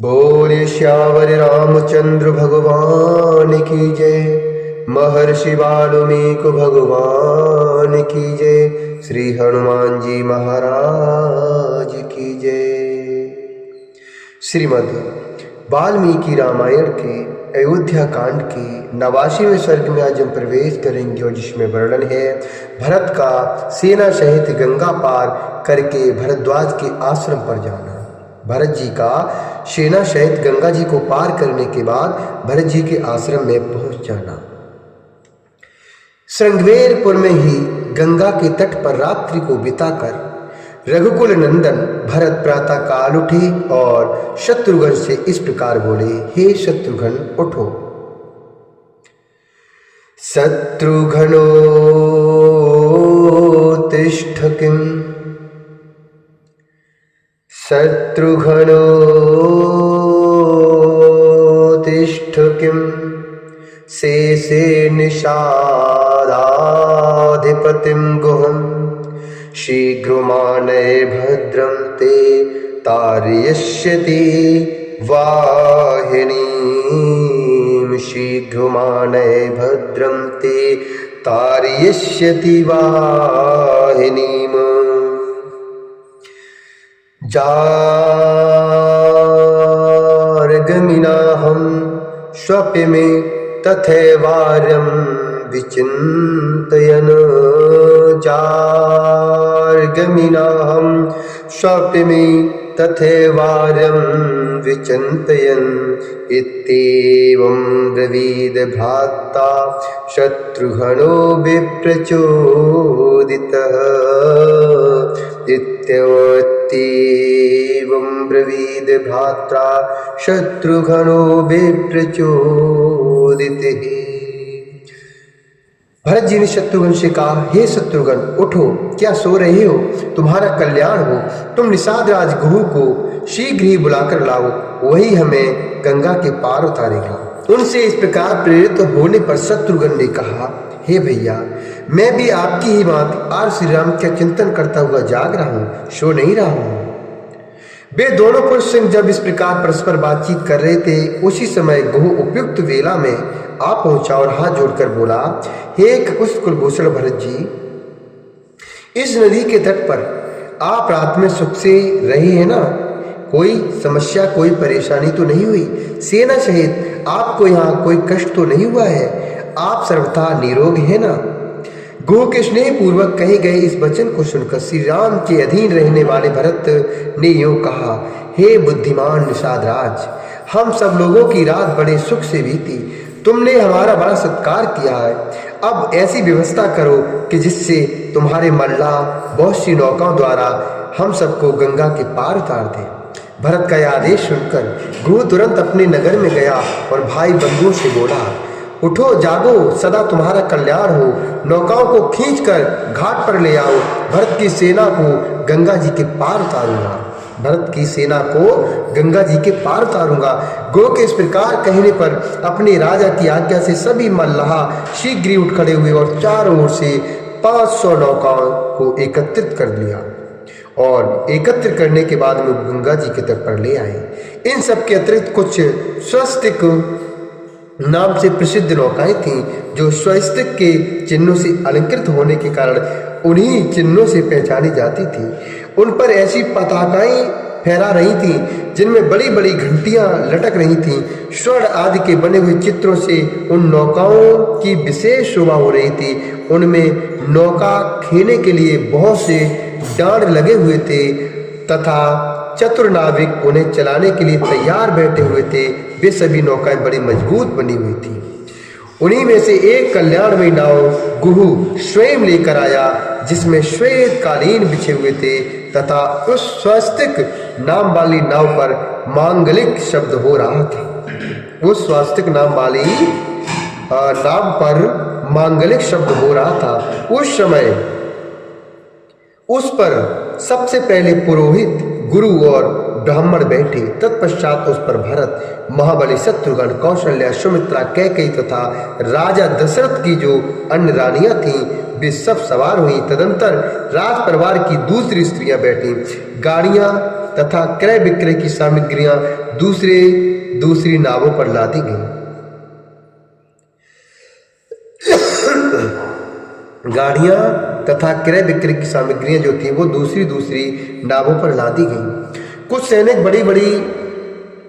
बोले श्यावर रामचंद्र भगवान की जय। महर्षि वाल्मीकि भगवान की जय। श्री हनुमान जी महाराज की जय। श्रीमद् वाल्मीकि रामायण के अयोध्या कांड के 89वें सर्ग में आज हम प्रवेश करेंगे और जिसमें वर्णन है भरत का सेना सहित गंगा पार करके भरद्वाज के आश्रम पर जाना। भरत जी का सेना सहित गंगा जी को पार करने के बाद भरत जी के आश्रम में पहुंच जाना। श्रृंगवेरपुर में ही गंगा के तट पर रात्रि को बिताकर रघुकुल नंदन भरत प्रातः काल उठे और शत्रुघ्न से इस प्रकार बोले, हे शत्रुघ्न उठो। शत्रुघ्नो तिष्ठ किम, शत्रुघ्नो तिष्ठ किम, शेषे निषादाधिपतिं गुहम्, शीघ्रमानय भद्रं ते तारयिष्यति वाहिनीं, शीघ्रमानय भद्रं ते तारयिष्यति वाहिनीम्। जार्गमिनाहं स्वप्ने में तथैवार्यं विचिन्तयन्, जार्गमिनाहं स्वप्ने में तथैवार्यं विचिन्तयन्, इत्येवं ब्रवीद भ्राता शत्रुघ्नो विप्रचोदितः, इत्येवं ब्रवीद भ्राता शत्रुघ्नो विप्रचोदितः। भरत जी ने शत्रुघ्न से कहा, हे शत्रुघ्न उठो, क्या सो रहे हो? तुम्हारा कल्याण हो। तुम निषाद राज गुरु को शीघ्र ही बुलाकर लाओ, वही हमें गंगा के पार उतारेगा। उनसे इस प्रकार प्रेरित होने पर शत्रुघ्न ने कहा, हे भैया, मैं भी आपकी ही बात आज श्री राम का चिंतन करता हुआ जाग रहा हूँ, सो नहीं रहा हूँ। वे दोनों पुरुष जब इस प्रकार परस्पर बातचीत कर रहे थे, उसी समय गुह उपयुक्त वेला में आ पहुंचा और हाथ जोड़कर बोला, हे कुलभूषण भरत जी, इस नदी के तट पर आप रात में सुख से रहे हैं ना? कोई समस्या कोई परेशानी तो नहीं हुई? सेना सहित आपको यहाँ कोई कष्ट तो नहीं हुआ है? आप सर्वथा निरोग है ना? गुह के स्नेह पूर्वक कहे गए इस वचन को सुनकर श्री राम के अधीन रहने वाले भरत ने यूं कहा, हे बुद्धिमान निषाद राज, हम सब लोगों की रात बड़े सुख से बीती। तुमने हमारा बड़ा सत्कार किया है। अब ऐसी व्यवस्था करो कि जिससे तुम्हारे मल्लाह बहुत सी नौकाओं द्वारा हम सबको गंगा के पार उतार दे। भरत का यह आदेश सुनकर गुरु तुरंत अपने नगर में गया और भाई बंधुओं से बोला, उठो जागो, सदा तुम्हारा कल्याण हो। नौकाओं को खींचकर घाट पर ले आओ, भरत की सेना को गंगा जी के पार उतारूंगा। भरत की सेना को गंगा जी के पार उतारूंगा। गुरु के इस प्रकार कहने पर अपने राजा की आज्ञा से सभी मल्लाह शीघ्र ही उठ खड़े हुए और चारों ओर से 500 नौकाओं को एकत्रित कर लिया और एकत्र करने के बाद में गंगा जी के तट पर ले आए। इन सब के अतिरिक्त कुछ स्वस्तिक नाम से प्रसिद्ध नौकाएं थीं, जो स्वस्तिक के चिन्हों से अलंकृत होने के कारण उन्हीं चिन्हों से पहचानी जाती थी। उन पर ऐसी पताकाएं फहरा रही थीं जिनमें बड़ी बड़ी घंटियां लटक रही थीं। स्वर्ण आदि के बने हुए चित्रों से उन नौकाओं की विशेष शोभा हो रही थी। उनमें नौका खेने के लिए बहुत से डांड लगे हुए थे तथा चतुर नाविक उन्हें चलाने के लिए तैयार बैठे हुए थे। वे सभी नौकाएं बड़ी मजबूत बनी हुई थी। उन्हीं में से एक कल्याणमयी नाव गुरु स्वयं लेकर आया, जिसमें श्वेत कालीन बिछे हुए थे तथा उस स्वस्तिक नाम वाली नाव पर मांगलिक शब्द हो रहा था। उस स्वस्तिक नाम वाली नाव पर मांगलिक शब्द हो रहा था। उस समय उस पर सबसे पहले पुरोहित, गुरु और ब्राह्मण बैठे। तत्पश्चात उस पर भरत, महाबली शत्रुघ्न, कौशल्या, सुमित्रा, कैकेयी तथा राजा दशरथ की जो अन्य रानियां थीं वे सब सवार हुई। तदंतर राज परिवार की दूसरी स्त्रियां बैठी। गाड़ियां तथा क्रय विक्रय की सामग्रियां दूसरी नावों पर लादी गईं। गाड़ियां तथा क्रय विक्रय की सामग्रियां जो थी वो दूसरी नावों पर लादी गईं। कुछ सैनिक बड़ी बड़ी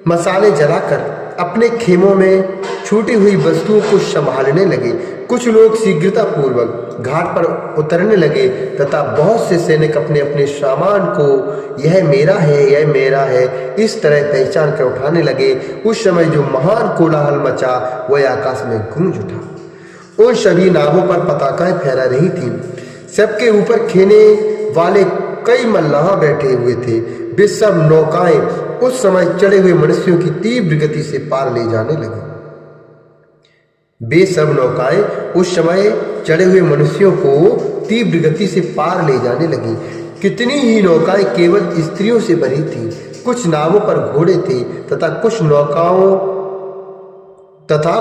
मसाले जलाकर अपने खेमों में छूटी हुई वस्तुओं को संभालने लगे। कुछ लोग शीघ्रता पूर्वक घाट पर उतरने लगे तथा बहुत से सैनिक अपने अपने सामान को यह मेरा है इस तरह पहचान कर उठाने लगे। उस समय जो महान कोलाहल मचा वह आकाश में गूंज उठा। उन सभी नावों पर पताकाएं फहरा रही थीं। सबके ऊपर खेने वाले कई मल्लाह बैठे हुए थे। वे सब नौकाएं उस समय चढ़े हुए मनुष्यों की तीव्र गति से पार ले जाने लगी। वे सब नौकाएं उस समय चढ़े हुए मनुष्यों को तीव्र गति से पार ले जाने लगी। कितनी ही नौकाएं केवल स्त्रियों से भरी थीं। कुछ नावों पर घोड़े थे तथा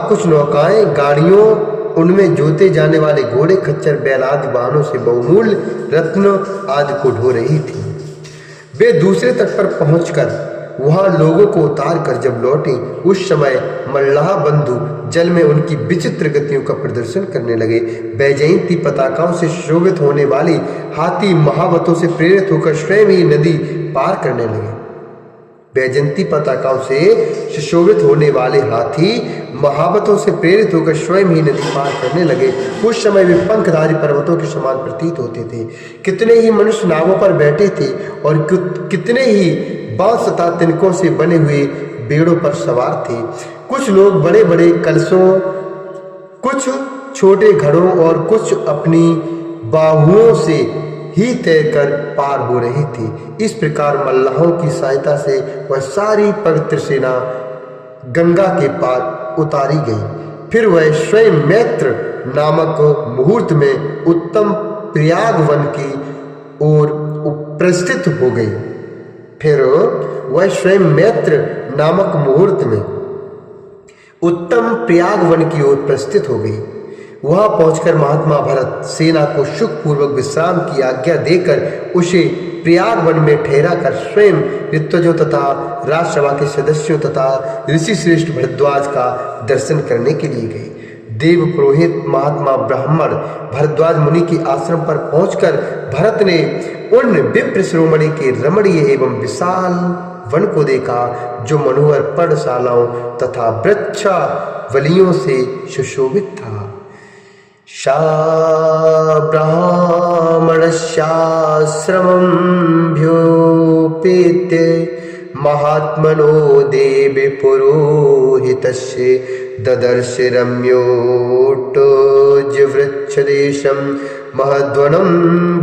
कुछ नौकाएं गाड़ियों, उनमें जोते जाने वाले घोड़े, खच्चर, बैल आदि वाहनों से बहुमूल्य रत्न आदि को ढो रही थी। वे दूसरे तट पर पहुंचकर वहां लोगों को उतार कर जब लौटे, उस समय मल्लाह बंधु जल में उनकी विचित्र गतियों का प्रदर्शन करने लगे। बैजयंती पताकाओं से शोभित होने वाली हाथी महावतों से प्रेरित होकर स्वयं ही नदी पार करने लगे। बैजयंती पताकाओं से सुशोभित होने वाले हाथी महावतों से प्रेरित होकर स्वयं ही नदी पार करने लगे। उस समय वे पंखधारी पर्वतों के समान प्रतीत होते थे। कितने ही मनुष्य नावों पर बैठे थे और कितने ही बांस तथा तिनकों से बने हुए बेड़ों पर सवार थे। कुछ लोग बड़े बड़े कलशों, कुछ छोटे घड़ों और कुछ अपनी बाहुओं से ही तैरकर पार हो रहे थे। इस प्रकार मल्लाहों की सहायता से वह सारी पवित्र सेना गंगा के पार उतारी गई। फिर वह स्वयं मैत्र नामक मुहूर्त में उत्तम प्रयाग वन की ओर प्रस्थित हो गई। फिर वह स्वयं मैत्र नामक मुहूर्त में उत्तम प्रयाग वन की ओर प्रस्थित हो गई। वहां पहुंचकर महात्मा भरत सेना को सुखपूर्वक विश्राम की आज्ञा देकर उसे प्रयाग वन में ठहरा कर स्वयं ऋत्विजों तथा राजसभा के सदस्यों तथा ऋषि श्रेष्ठ भरद्वाज का दर्शन करने के लिए गए। देव पुरोहित महात्मा ब्राह्मण भरद्वाज मुनि के आश्रम पर पहुंचकर भरत ने उन विप्र शिरोमणि के रमणीय एवं विशाल वन को देखा जो मनोहर पर्णशालाओं तथा वृक्षावलियों से सुशोभित था। ब्राह्मणस्याश्रमम्भ्योपेत्य महात्मनो देवी पुरोहितस्य ददर्श रम्योटोज्यवृक्षदेशं महद्वनं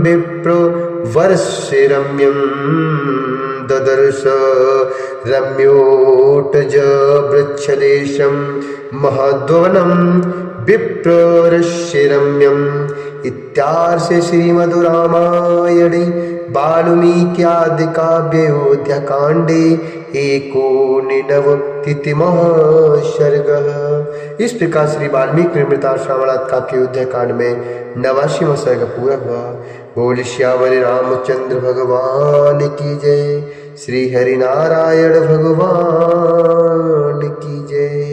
विप्रवर्षरम्यं ददर्श रम्योटजवृक्षदेशं महद्वनं विप्ररम्यम्। इत्यार्षे श्रीमद्रामायणे वाल्मीकिआदिकाव्ये अयोध्याकाण्डे एकोननवतितमः सर्गः। इस प्रकार श्री वाल्मीकि रामायण काव्य के अयोध्याकांड में 89वां सर्ग पूरा हुआ। बोल श्यामल रामचंद्र भगवान की जय। श्री हरिनारायण भगवान की जय।